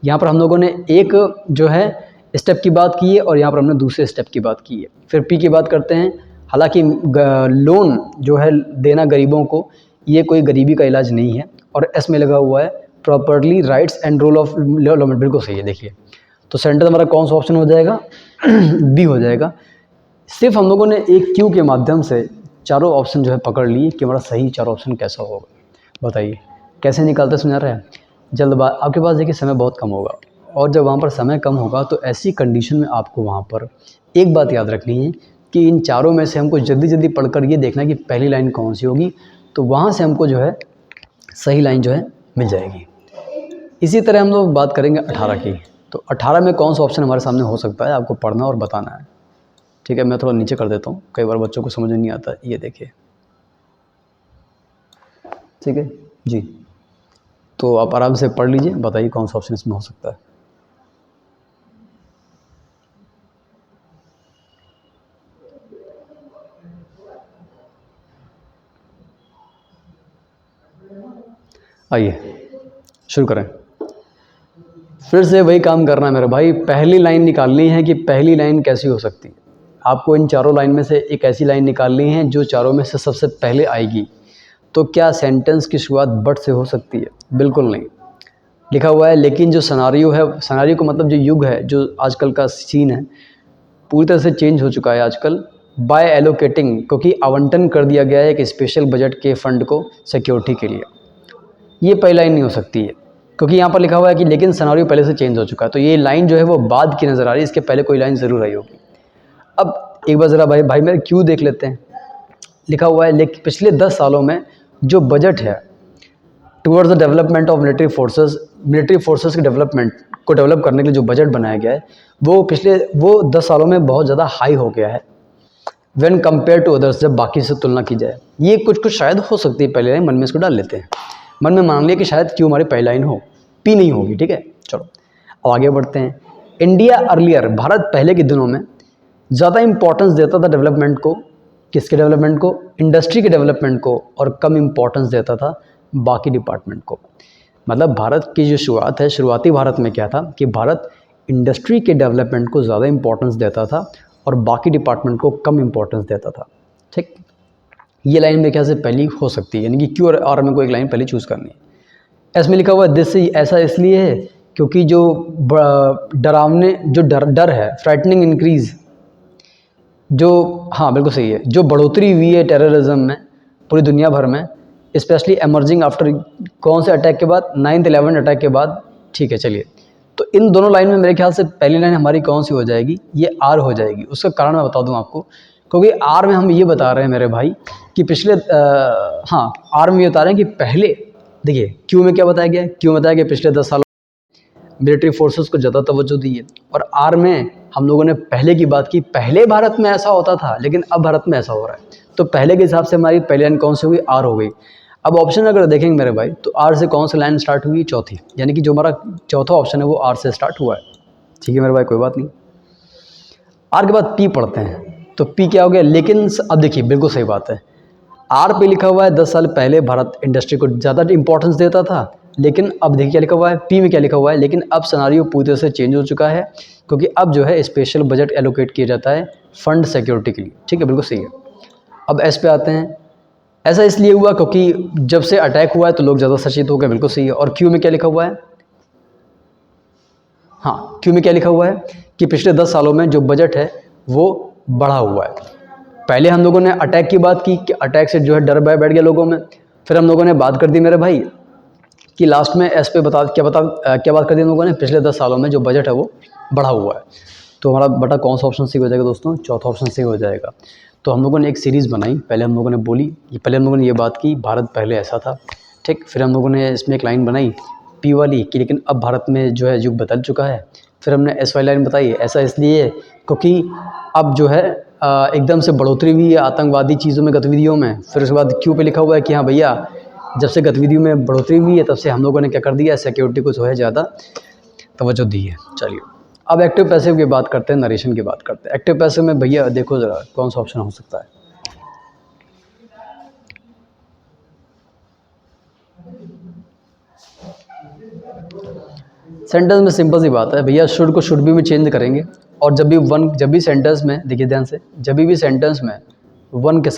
यहाँ पर हम लोगों ने एक जो है स्टेप की बात की है और यहाँ पर हमने दूसरे स्टेप की बात की है। फिर P की बात करते हैं। हालांकि लोन जो है देना गरीबों को, ये कोई गरीबी का इलाज नहीं है। और S में लगा हुआ है properly rights and role of development. बिल्कुल सही है। देखिए तो सेंटर हमारा कौन सा ऑप्शन हो जाएगा? B हो जाएगा। सिर्फ हम लोगों ने एक Q के माध्यम से चारों ऑप्शन जो है पकड़ लिए कि हमारा सही चारों ऑप्शन कैसा होगा। बताइए कैसे निकालते समझ रहे हैं? जल्दबाज, आपके पास देखिए समय बहुत कम होगा, और जब वहाँ पर समय कम होगा तो ऐसी कंडीशन में आपको वहाँ पर एक बात याद रखनी है कि इन चारों में से हमको जल्दी जल्दी पढ़कर ये देखना कि पहली लाइन कौन सी होगी, तो वहाँ से हमको जो है सही लाइन जो है मिल जाएगी। इसी तरह हम लोग बात करेंगे 18 की। तो 18 में कौन सा ऑप्शन हमारे सामने हो सकता है, आपको पढ़ना और बताना है। ठीक है, मैं थोड़ा नीचे कर देता हूँ, कई बार बच्चों को समझ नहीं आता। ये देखिए, ठीक है जी, तो आप आराम से पढ़ लीजिए, बताइए कौन सा ऑप्शन इसमें हो सकता है। आइए शुरू करें। फिर से वही काम करना है मेरे भाई, पहली लाइन निकालनी है कि पहली लाइन कैसी हो सकती है। आपको इन चारों लाइन में से एक ऐसी लाइन निकालनी है जो चारों में से सबसे पहले आएगी। तो क्या सेंटेंस की शुरुआत बट से हो सकती है? बिल्कुल नहीं। लिखा हुआ है लेकिन जो सिनेरियो है, सिनेरियो का मतलब जो युग है, जो आजकल का सीन है, पूरी तरह से चेंज हो चुका है आजकल। बाय एलोकेटिंग, क्योंकि आवंटन कर दिया गया है एक स्पेशल बजट के फंड को सिक्योरिटी के लिए। ये पहली लाइन नहीं हो सकती है, क्योंकि यहाँ पर लिखा हुआ है कि लेकिन सिनेरियो पहले से चेंज हो चुका है। तो ये लाइन जो है वो बाद की नज़र आ रही है, इसके पहले कोई लाइन ज़रूर आई होगी। अब एक बार ज़रा भाई मेरे क्यों देख लेते हैं। लिखा हुआ है लेकिन पिछले 10 सालों में जो बजट है towards the development of military forces, military forces के डेवलपमेंट को डेवलप करने के लिए जो बजट बनाया गया है वो 10 सालों में बहुत ज़्यादा हाई हो गया है व्हेन कंपेयर टू अदर्स, जब बाकी से तुलना की जाए। ये कुछ शायद हो सकती है पहली लाइन, मन में इसको डाल लेते हैं। मन में मान लिया कि शायद क्यों हमारी पहली लाइन हो, पी नहीं होगी, ठीक है। चलो अब आगे बढ़ते हैं। इंडिया अर्लियर, भारत पहले के दिनों में ज़्यादा इंपॉर्टेंस देता था डेवलपमेंट को, किसके डेवलपमेंट को, इंडस्ट्री के डेवलपमेंट को, और कम इंपॉर्टेंस देता था बाकी डिपार्टमेंट को। मतलब भारत की जो शुरुआत है, शुरुआती भारत में क्या था कि भारत इंडस्ट्री के डेवलपमेंट को ज़्यादा इंपॉर्टेंस देता था और बाकी डिपार्टमेंट को कम इंपॉर्टेंस देता था, ठीक। ये लाइन मेरे ख्याल से पहली हो सकती है, यानी कि क्यू और आर में कोई एक लाइन पहले चूज़ करनी है। इसमें लिखा हुआ है दिस, ऐसा इसलिए है क्योंकि जो डरावने जो डर है, फ्राइटनिंग इंक्रीज़, जो, हाँ बिल्कुल सही है, जो बढ़ोतरी हुई है टेररिज्म में पूरी दुनिया भर में, स्पेशली एमर्जिंग आफ्टर कौन से अटैक के बाद, 9/11 अटैक के बाद, ठीक है। चलिए, तो इन दोनों लाइन में मेरे ख्याल से पहली लाइन हमारी कौन सी हो जाएगी, ये आर हो जाएगी। उसका कारण मैं बता दूं आपको, क्योंकि आर में हम ये बता रहे हैं मेरे भाई कि पिछले हाँ आर में ये बता रहे हैं कि पहले, देखिए क्यू में क्या बताया गया, क्यू में बताया गया पिछले 10 सालों मिलिट्री फोर्सेस को ज़्यादा तवज्जो दी है, और आर में हम लोगों ने पहले की बात की, पहले भारत में ऐसा होता था लेकिन अब भारत में ऐसा हो रहा है। तो पहले के हिसाब से हमारी पहली लाइन कौन सी हुई, आर हो गई। अब ऑप्शन अगर देखेंगे मेरे भाई, तो आर से कौन सी लाइन स्टार्ट हुई, चौथी, यानी कि जो हमारा चौथा ऑप्शन है वो आर से स्टार्ट हुआ है, ठीक है मेरे भाई, कोई बात नहीं। आर के बाद पी पढ़ते हैं, तो पी क्या हो गया, लेकिन अब देखिए बिल्कुल सही बात है, आर पे लिखा हुआ है 10 साल पहले भारत इंडस्ट्री को ज़्यादा इंपॉर्टेंस देता था, लेकिन अब देखिए क्या लिखा हुआ है, पी में क्या लिखा हुआ है, लेकिन अब सिनेरियो पूरी तरह से चेंज हो चुका है, क्योंकि अब जो है स्पेशल बजट एलोकेट किया जाता है फंड सिक्योरिटी के लिए, ठीक है, बिल्कुल सही है। अब एस पे आते हैं, ऐसा इसलिए हुआ क्योंकि जब से अटैक हुआ है तो लोग ज़्यादा सचेत हो गए, बिल्कुल सही है। और क्यू में क्या लिखा हुआ है, हाँ क्यू में क्या लिखा हुआ है कि पिछले 10 सालों में जो बजट है वो बढ़ा हुआ है। पहले हम लोगों ने अटैक की बात की कि अटैक से जो है डर भय बैठ गया लोगों में, फिर हम लोगों ने बात कर दी मेरे भाई कि लास्ट में एस पे क्या बात कर दी हम लोगों ने, पिछले 10 सालों में जो बजट है वो बढ़ा हुआ है। तो हमारा बटा कौन सा ऑप्शन सही हो जाएगा दोस्तों, चौथा ऑप्शन सही हो जाएगा। तो हम लोगों ने एक सीरीज़ बनाई, पहले हम लोगों ने बोली, पहले हम लोगों ने ये बात की भारत पहले ऐसा था, ठीक। फिर हम लोगों ने इसमें एक लाइन बनाई पी वाली कि लेकिन अब भारत में जो है युग बदल चुका है। फिर हमने एस वाली लाइन बताई, ऐसा इसलिए क्योंकि अब जो है एकदम से बढ़ोतरी हुई है आतंकवादी चीज़ों में, गतिविधियों में। फिर उसके बाद क्यू पे लिखा हुआ है कि हाँ भैया जब से गतिविधियों में बढ़ोतरी हुई है तब से हम लोगों ने क्या कर दिया, सिक्योरिटी को जो है ज़्यादा तवज्जो दी है। चलिए अब एक्टिव पैसिव की बात करते हैं, नरेशन की बात करते हैं। एक्टिव पैसिव में भैया देखो ज़रा कौन सा ऑप्शन हो सकता है। सेंटेंस में सिंपल सी बात है भैया, शुड को शुड बी में चेंज करेंगे, और जब भी सेंटेंस में, देखिए ध्यान से, जब भी सेंटेंस में वन के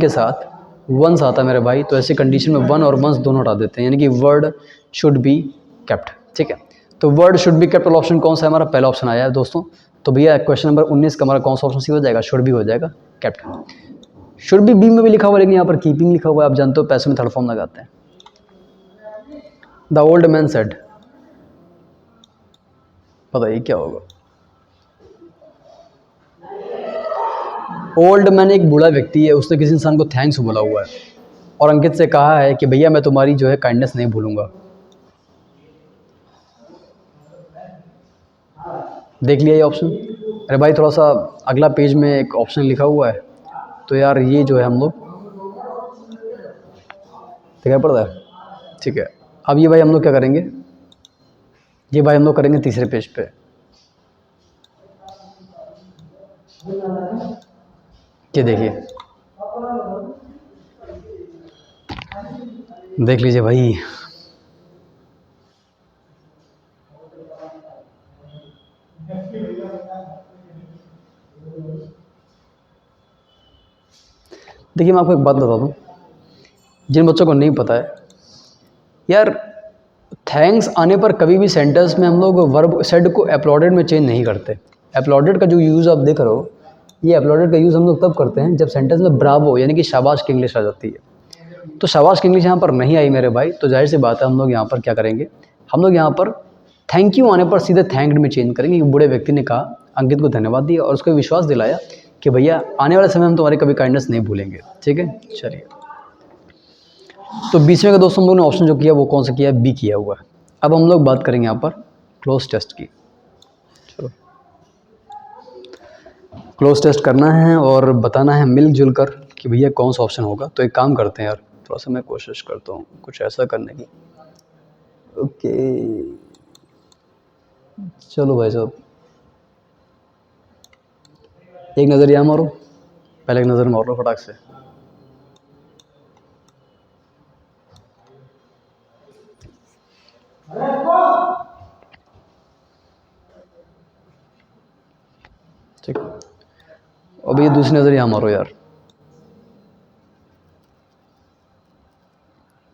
साथ वंस आता है मेरे भाई, तो ऐसी कंडीशन में वन और वंस दोनों हटा देते हैं, यानी कि वर्ड शुड बी केप्ट, ठीक है। तो वर्ड शुड बी केप्ट वाला ऑप्शन कौन सा है, हमारा पहला ऑप्शन आया है दोस्तों। तो भैया क्वेश्चन नंबर 19 का हमारा कौन सा ऑप्शन सी हो जाएगा, शुड बी हो जाएगा, केप्ट। शुड बी बी में भी लिखा हुआ, लेकिन यहाँ पर कीपिंग लिखा हुआ है, आप जानते हो पैसे में थर्ड फॉर्म लगाते हैं। द ओल्ड मैन सेड, बताइए क्या होगा। ओल्ड मैन एक बूढ़ा व्यक्ति है, उसने किसी इंसान को थैंक्स बोला हुआ है और अंकित से कहा है कि भैया मैं तुम्हारी जो है काइंडनेस नहीं भूलूंगा। देख लिया ये ऑप्शन। अरे भाई थोड़ा सा अगला पेज में एक ऑप्शन लिखा हुआ है, तो यार ये जो है हम लोग दिखाई पड़ता है, ठीक है। अब ये भाई हम लोग क्या करेंगे, ये भाई हम लोग करेंगे तीसरे पेज पे। ये देखिए, देख लीजिए भाई, देखिए मैं आपको एक बात बता दूं, जिन बच्चों को नहीं पता है यार, थैंक्स आने पर कभी भी सेंटेंस में हम लोग वर्ब सेड को अपलॉडेड में चेंज नहीं करते। अपलॉडेड का जो यूज़ आप देख रहे हो, ये अपलॉडेड का यूज़ हम लोग तब करते हैं जब सेंटेंस में ब्रावो यानी कि शाबाश की इंग्लिश आ जाती है। तो शाबाश की इंग्लिश यहाँ पर नहीं आई मेरे भाई, तो जाहिर सी बात है हम लोग यहाँ पर क्या करेंगे, हम लोग यहाँ पर थैंक यू आने पर सीधे थैंक्ड में चेंज करेंगे। बूढ़े व्यक्ति ने कहा, अंकित को धन्यवाद दिया और उसको विश्वास दिलाया कि भैया आने वाले समय हम तुम्हारी कभी काइंडनेस नहीं भूलेंगे, ठीक है। चलिए, तो बीच में का दोस्तों हम लोगों ने ऑप्शन जो किया वो कौन सा किया है, बी किया हुआ है, अब हम लोग बात करेंगे यहाँ पर क्लोज टेस्ट की। चलो क्लोज टेस्ट करना है और बताना है मिलजुल कर कि भैया कौन सा ऑप्शन होगा। तो एक काम करते हैं यार, थोड़ा सा मैं कोशिश करता हूँ कुछ ऐसा करने की। ओके चलो भाई साहब, एक नज़र यहाँ मारो, पहले एक नज़र मार लो फटाक से। ठीक, अब ये दूसरी नज़र यहाँ मारो यार,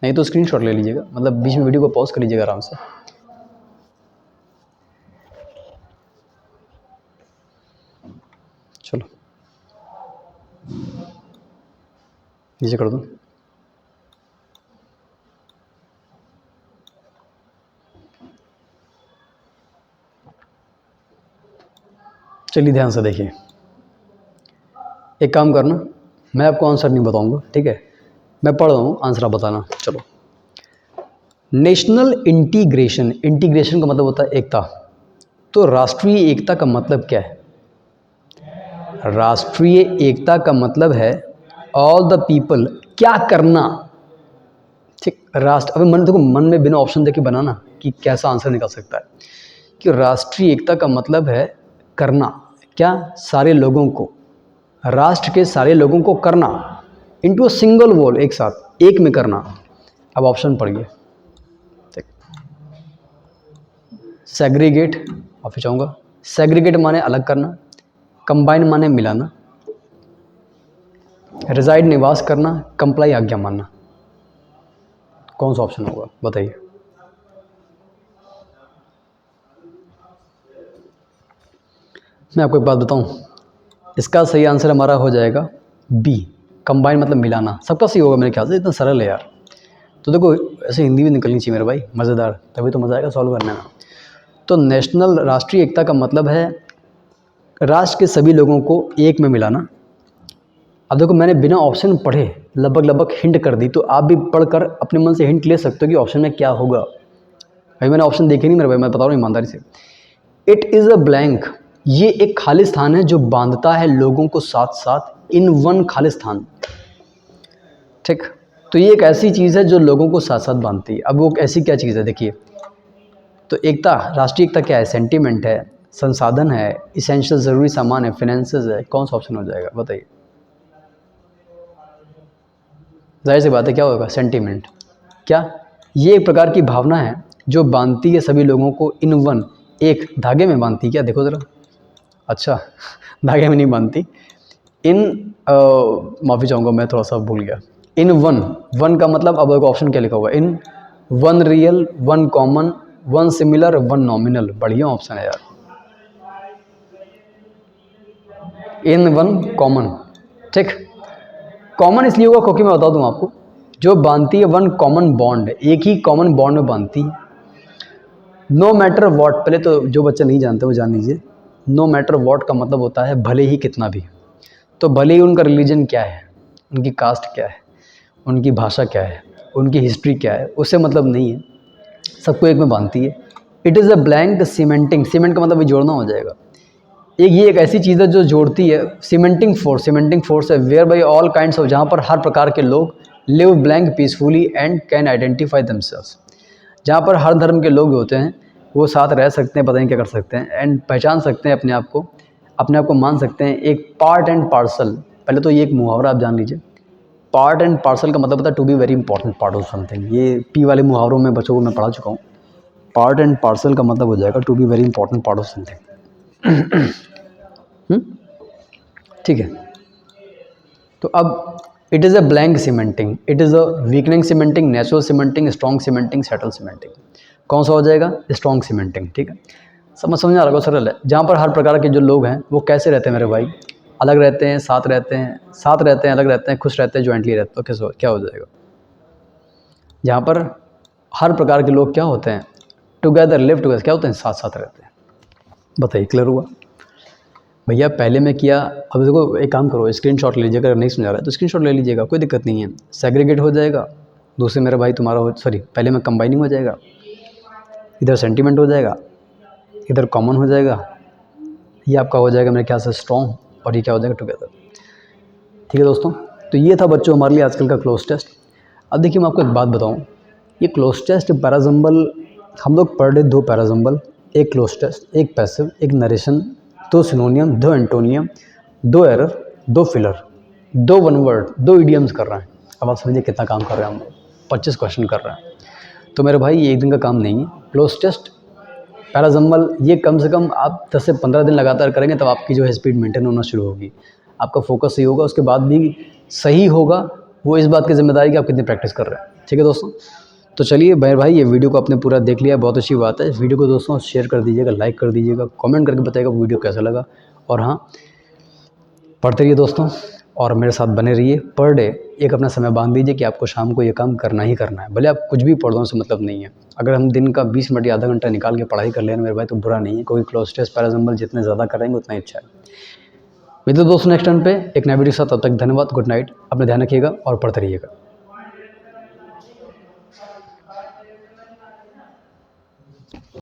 नहीं तो स्क्रीनशॉट ले लीजिएगा, मतलब बीच में वीडियो को पॉज कर लीजिएगा आराम से। चलो नीचे कर दो। चलिए ध्यान से देखिए, एक काम करना, मैं आपको आंसर नहीं बताऊंगा, ठीक है, मैं पढ़ रहा हूँ, आंसर आप बताना। चलो, नेशनल इंटीग्रेशन, इंटीग्रेशन का मतलब होता है एकता। तो राष्ट्रीय एकता का मतलब क्या है? राष्ट्रीय एकता का मतलब है ऑल द पीपल, क्या करना। ठीक, राष्ट्र, अभी मन देखो, मन में बिना ऑप्शन देके बनाना कि कैसा आंसर निकल सकता है। कि राष्ट्रीय एकता का मतलब है करना, क्या, सारे लोगों को, राष्ट्र के सारे लोगों को करना, इनटू अ सिंगल वॉल, एक साथ, एक में करना। अब ऑप्शन पढ़िए। ठीक, सेग्रीगेट, ऑप्शन चाहूँगा, सेग्रीगेट माने अलग करना, कंबाइन माने मिलाना, रिजाइड निवास करना, कंप्लाई आज्ञा मानना। कौन सा ऑप्शन होगा बताइए? मैं आपको एक बात बताऊं, इसका सही आंसर हमारा हो जाएगा बी, कंबाइन मतलब मिलाना। सबका सही होगा मेरे ख्याल से, इतना सरल है यार। तो देखो ऐसे हिंदी भी निकलनी चाहिए मेरे भाई, मज़ेदार, तभी तो मज़ा आएगा सॉल्व करने में। तो नेशनल, राष्ट्रीय एकता का मतलब है राष्ट्र के सभी लोगों को एक में मिलाना। अब देखो मैंने बिना ऑप्शन पढ़े लगभग हिंट कर दी, तो आप भी पढ़कर अपने मन से हिंट ले सकते हो कि ऑप्शन में क्या होगा। भाई मैंने ऑप्शन देखे नहीं मेरे भाई, मैं बता रहा हूँ ईमानदारी से। इट इज़ अ ब्लैंक, ये एक खाली स्थान है जो बांधता है लोगों को साथ साथ इन वन खाली स्थान। ठीक, तो ये एक ऐसी चीज़ है जो लोगों को साथ साथ बांधती है। अब वो ऐसी क्या चीज़ है देखिए, तो एकता, राष्ट्रीय एकता क्या है? सेंटीमेंट है, संसाधन है, इसेंशियल ज़रूरी सामान है, फिनेंसेस है। कौन सा ऑप्शन हो जाएगा बताइए? जाहिर सी बात है क्या होगा? सेंटीमेंट। क्या, ये एक प्रकार की भावना है जो बांधती है सभी लोगों को इन वन, एक धागे में बांधती। क्या देखो ज़रा, अच्छा धागे में नहीं बांधती, इन, माफ़ी चाहूँगा मैं थोड़ा सा भूल गया, इन वन, वन का मतलब, अब देखो ऑप्शन क्या लिखा हुआ है, in one real, one common, one similar, one nominal. बढ़िया ऑप्शन है यार, इन वन कॉमन। ठीक, कॉमन इसलिए होगा क्योंकि मैं बता दूं आपको, जो बांधती है वन कॉमन बॉन्ड, एक ही कॉमन बॉन्ड में बांधती है। नो मैटर वॉट, पहले तो जो बच्चे नहीं जानते वो जान लीजिए, नो मैटर वॉट का मतलब होता है भले ही कितना भी। तो भले ही उनका रिलीजन क्या है, उनकी कास्ट क्या है, उनकी भाषा क्या है, उनकी हिस्ट्री क्या है, उससे मतलब नहीं है, सबको एक में बांधती है। It is a blank cementing, cement का मतलब भी जोड़ना हो जाएगा। ये एक ऐसी चीज़ है जो जोड़ती है, सीमेंटिंग फोर्स, सीमेंटिंग फोर्स है whereby all kinds of, जहाँ पर हर प्रकार के लोग live blank peacefully and can identify themselves, जहाँ पर हर धर्म के लोग होते हैं वो साथ रह सकते हैं, पता नहीं क्या कर सकते हैं, एंड पहचान सकते हैं अपने आप को, अपने आप को मान सकते हैं एक पार्ट एंड पार्सल। पहले तो ये एक मुहावरा आप जान लीजिए, पार्ट एंड पार्सल का मतलब होता है to be very important part of something. ये पी वाले मुहावरों में बच्चों को मैं पढ़ा चुका हूँ। पार्ट एंड पार्सल का मतलब हो जाएगा to be very important part of something. ठीक है, तो अब it is a blank cementing, it is a weakening cementing, natural cementing, strong cementing, settle cementing. कौन सा हो जाएगा? Strong cementing. ठीक है, समझ आ रहा है, सरल है। जहाँ पर हर प्रकार के जो लोग हैं वो कैसे रहते हैं मेरे भाई? अलग रहते हैं, साथ रहते हैं, साथ रहते हैं, अलग रहते हैं, खुश रहते हैं, ज्वाइंटली रहते हैं। तो कैसे क्या हो जाएगा? जहाँ पर हर प्रकार के लोग क्या होते हैं? टुगेदर, लिव टुगेदर, क्या होते हैं? साथ साथ रहते हैं। बताइए, क्लियर हुआ भैया? पहले मैं किया, अब देखो एक काम करो, स्क्रीनशॉट ले लीजिएगा, अगर नहीं समझा रहा है तो स्क्रीनशॉट ले लीजिएगा, कोई दिक्कत नहीं है। सेग्रीगेट हो जाएगा, दूसरे मेरा भाई तुम्हारा हो, सॉरी पहले में कंबाइनिंग हो जाएगा, इधर सेंटिमेंट हो जाएगा, इधर कॉमन हो जाएगा, ये आपका हो जाएगा मेरे ख्याल से स्ट्रॉन्ग, और ये क्या हो जाएगा टुगेदर। ठीक है दोस्तों, तो ये था बच्चों हमारे लिए आजकल का क्लोज टेस्ट। अब देखिए मैं आपको एक बात बताऊँ, ये क्लोज टेस्ट पैराजम्बल हम लोग per day 2 parajumble, 1 cloze test, 1 passive, 1 narration, 2 synonym, 2 antonym, 2 error, 2 filler, 2 one word, 2 idioms कर रहे हैं। अब आप समझिए कितना काम कर रहे हैं हम लोग, 25 क्वेश्चन कर रहे हैं। तो मेरे भाई ये एक दिन का काम नहीं है। क्लोज टेस्ट पैराजम्बल ये कम से कम आप 10 से 15 दिन लगातार करेंगे तब आपकी जो है स्पीड मेंटेन होना शुरू होगी, आपका फोकस सही होगा, उसके बाद भी सही होगा। वो इस बात की जिम्मेदारी कि आप कितनी प्रैक्टिस कर रहे हैं। ठीक है दोस्तों, तो चलिए मेरे भाई ये वीडियो को आपने पूरा देख लिया, बहुत अच्छी बात है। इस वीडियो को दोस्तों शेयर कर दीजिएगा, लाइक कर दीजिएगा, कमेंट करके बताइएगा वीडियो कैसा लगा। और हाँ, पढ़ते रहिए दोस्तों और मेरे साथ बने रहिए। पर डे एक अपना समय बांध दीजिए कि आपको शाम को ये काम करना ही करना है, भले आप कुछ भी पढ़ दो, उससे मतलब नहीं है। अगर हम दिन का 20 मिनट या आधा घंटा निकाल के पढ़ाई कर लें मेरे भाई तो बुरा नहीं है, क्योंकि क्लोज टेस्ट पैराजम्बल जितने ज़्यादा करेंगे उतना ही अच्छा है। मिलते दोस्तों नेक्स्ट टाइम पे एक नए वीडियो के साथ, तब तक धन्यवाद, गुड नाइट, अपना ध्यान रखिएगा और पढ़ते रहिएगा।